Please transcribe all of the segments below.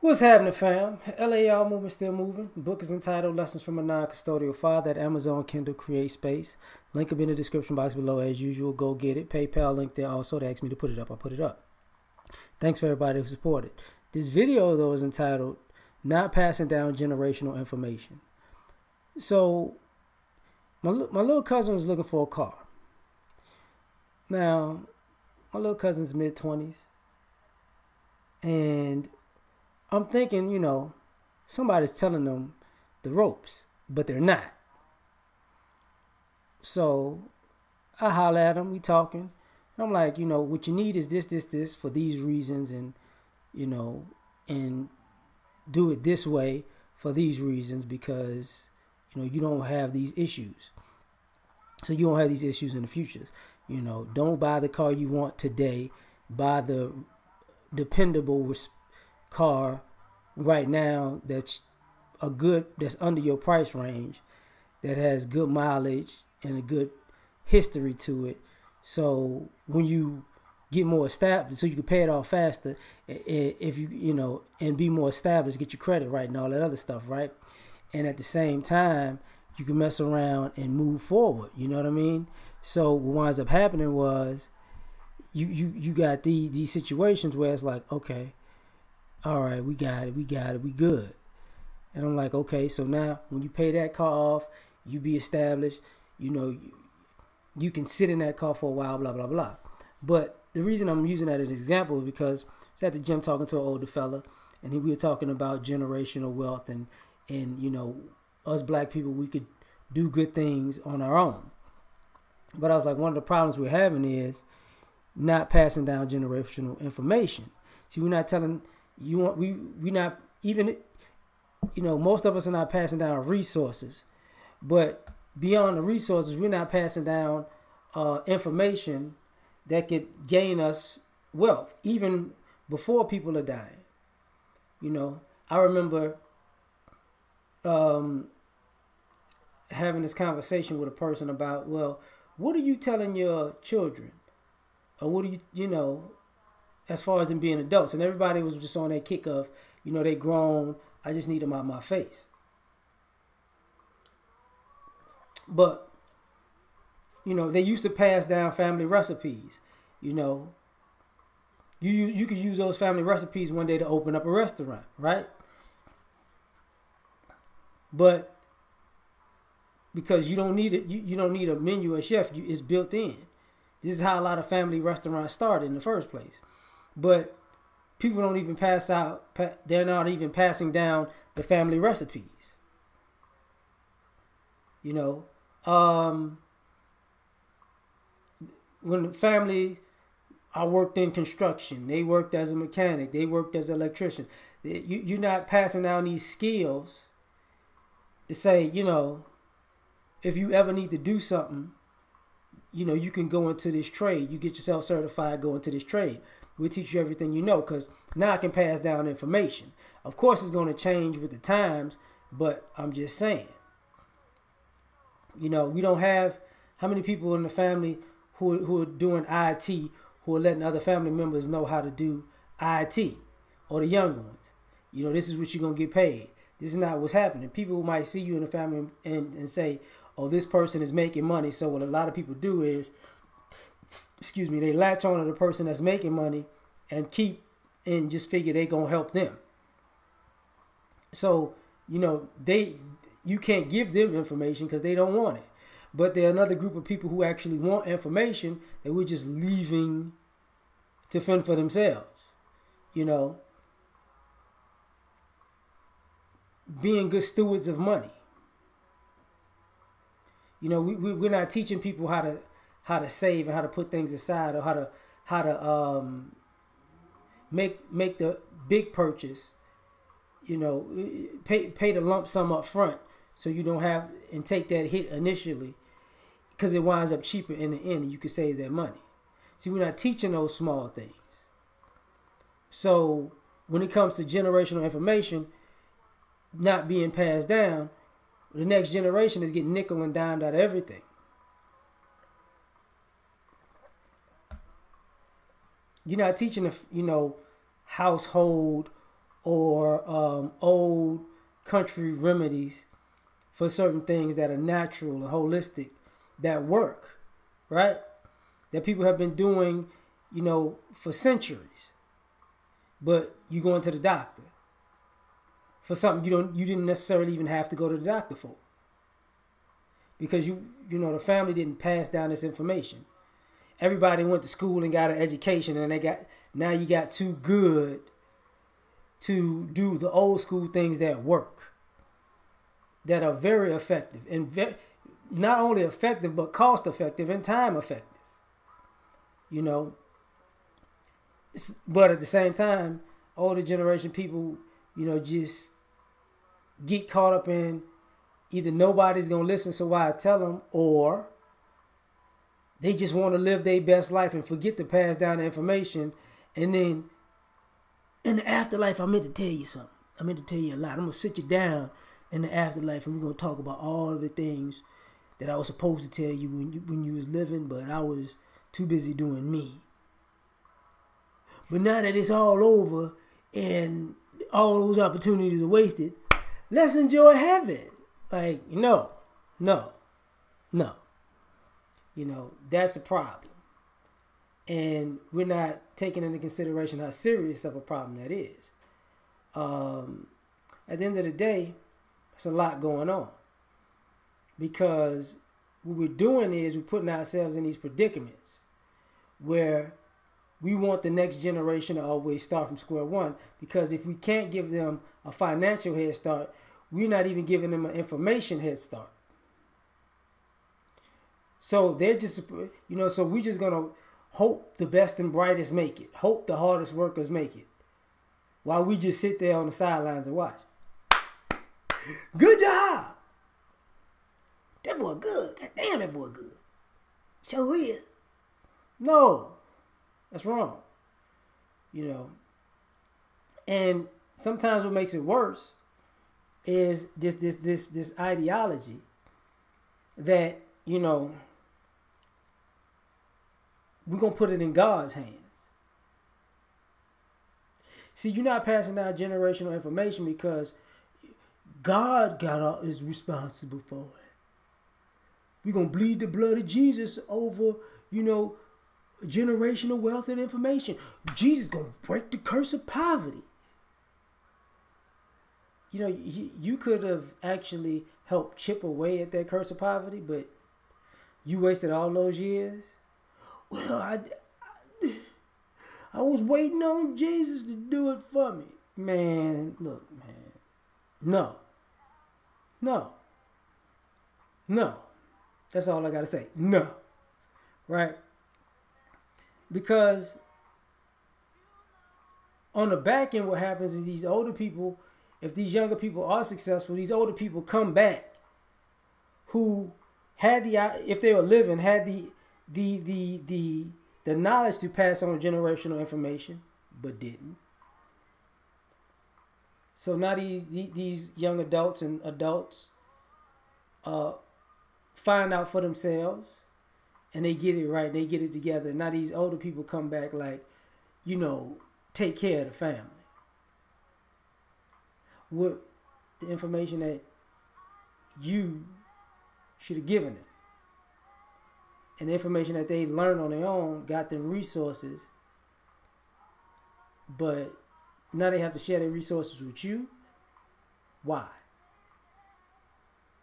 What's happening, fam? L.A.R movement still moving. The book is entitled Lessons from a Non-Custodial Father at Amazon Kindle Create Space. Link will be in the description box below as usual. Go get it. PayPal link there also. They asked me to put it up. I put it up. Thanks for everybody who supported. This video, though, is entitled Not Passing Down Generational Information. So, my little cousin was looking for a car. Now, my little cousin's mid-20s. And I'm thinking, somebody's telling them the ropes, but they're not. So I holler at him, we talking. And I'm like, what you need is this for these reasons, and, and do it this way for these reasons because, you don't have these issues. So you don't have these issues in the future. Don't buy the car you want today. Buy the dependable car right now that's under your price range, that has good mileage and a good history to it. So when you get more established, so you can pay it off faster, if you and be more established, get your credit right and all that other stuff, right? And at the same time, you can mess around and move forward. You know what I mean? So what winds up happening was you got these situations where it's like, okay, all right, we got it, we good. And I'm like, okay, so now when you pay that car off, you be established, you can sit in that car for a while, blah, blah, blah. But the reason I'm using that as an example is because I was at the gym talking to an older fella, and we were talking about generational wealth and us black people, we could do good things on our own. But I was like, one of the problems we're having is not passing down generational information. See, we're not telling we not even, most of us are not passing down resources, but beyond the resources, we're not passing down information that could gain us wealth, even before people are dying. I remember having this conversation with a person about, well, what are you telling your children? Or what do you, as far as them being adults? And everybody was just on that kick of, they grown, I just need them out my face. But, they used to pass down family recipes. You could use those family recipes one day to open up a restaurant, right? But because you don't need it, you don't need a menu or chef. It's built in. This is how a lot of family restaurants started in the first place. But people don't even they're not even passing down the family recipes. When the family, I worked in construction. They worked as a mechanic. They worked as an electrician. You're not passing down these skills to say, if you ever need to do something, you can go into this trade. You get yourself certified, go into this trade. We'll teach you everything because now I can pass down information. Of course, it's going to change with the times, but I'm just saying. We don't have how many people in the family who are doing IT, who are letting other family members know how to do IT, or the younger ones. This is what you're going to get paid. This is not what's happening. People might see you in the family and say, oh, this person is making money. So what a lot of people do is, they latch on to the person that's making money and just figure they going to help them. So, you can't give them information because they don't want it. But there are another group of people who actually want information that we're just leaving to fend for themselves. Being good stewards of money. We're not teaching people how to save and how to put things aside, or how to make the big purchase. Pay the lump sum up front so you don't have and take that hit initially, because it winds up cheaper in the end and you can save that money. See, we're not teaching those small things. So when it comes to generational information not being passed down, the next generation is getting nickel and dimed out of everything. You're not teaching, household or old country remedies for certain things that are natural and holistic that work, right? That people have been doing, for centuries. But you go into the doctor for something you didn't necessarily even have to go to the doctor for, because the family didn't pass down this information. Everybody went to school and got an education, and now you got too good to do the old school things that work, that are very effective and not only effective but cost effective and time effective. You know, but at the same time, older generation people, just get caught up in either nobody's gonna listen, so why I tell them, or they just want to live their best life and forget to pass down the information. And then in the afterlife, I meant to tell you something. I meant to tell you a lot. I'm gonna sit you down in the afterlife, and we're gonna talk about all of the things that I was supposed to tell you when you was living, but I was too busy doing me. But now that it's all over and all those opportunities are wasted, let's enjoy heaven. Like, no. That's a problem. And we're not taking into consideration how serious of a problem that is. At the end of the day, there's a lot going on. Because what we're doing is we're putting ourselves in these predicaments where we want the next generation to always start from square one, because if we can't give them a financial head start, we're not even giving them an information head start. So they're just, so we're just going to hope the best and brightest make it. Hope the hardest workers make it. While we just sit there on the sidelines and watch. Good job. That boy good. God damn, that boy good. Sure is. No. That's wrong. And sometimes what makes it worse is this ideology that, we're going to put it in God's hands. See, you're not passing down generational information because God is responsible for it. We're going to bleed the blood of Jesus over, generational wealth and information. Jesus going to break the curse of poverty. You could have actually helped chip away at that curse of poverty, but you wasted all those years. Well, I was waiting on Jesus to do it for me. Man, look, man. No. That's all I got to say. No. Right? Because on the back end, what happens is these older people, if these younger people are successful, these older people come back who had if they were living, had the knowledge to pass on generational information, but didn't. So now these young adults and adults find out for themselves, and they get it right, they get it together. Now these older people come back like, take care of the family. What the information that you should have given them. And the information that they learned on their own got them resources. But now they have to share their resources with you. Why?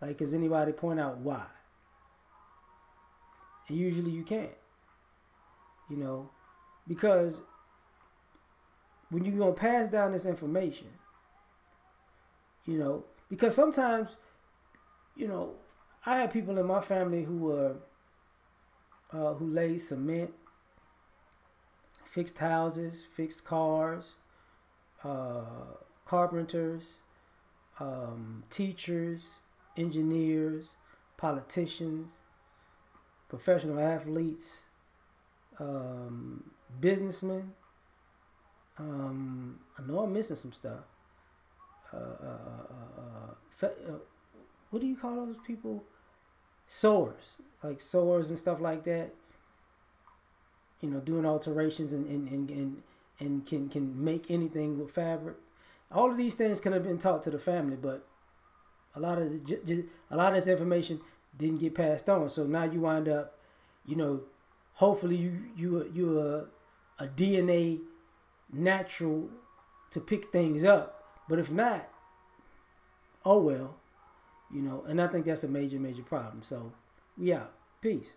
Like, does anybody point out why? And usually you can't. Because when you're going to pass down this information, because sometimes, I have people in my family who lay cement, fixed houses, fixed cars, carpenters, teachers, engineers, politicians, professional athletes, businessmen. I know I'm missing some stuff. What do you call those people? Sewers, like sewers and stuff like that. Doing alterations and can make anything with fabric. all of these things could have been taught to the family, but a lot of a lot of this information didn't get passed on. So now you wind up, you know, hopefully you a DNA natural to pick things up. But if not, oh well, you know. And I think that's a major problem. So we out. Peace.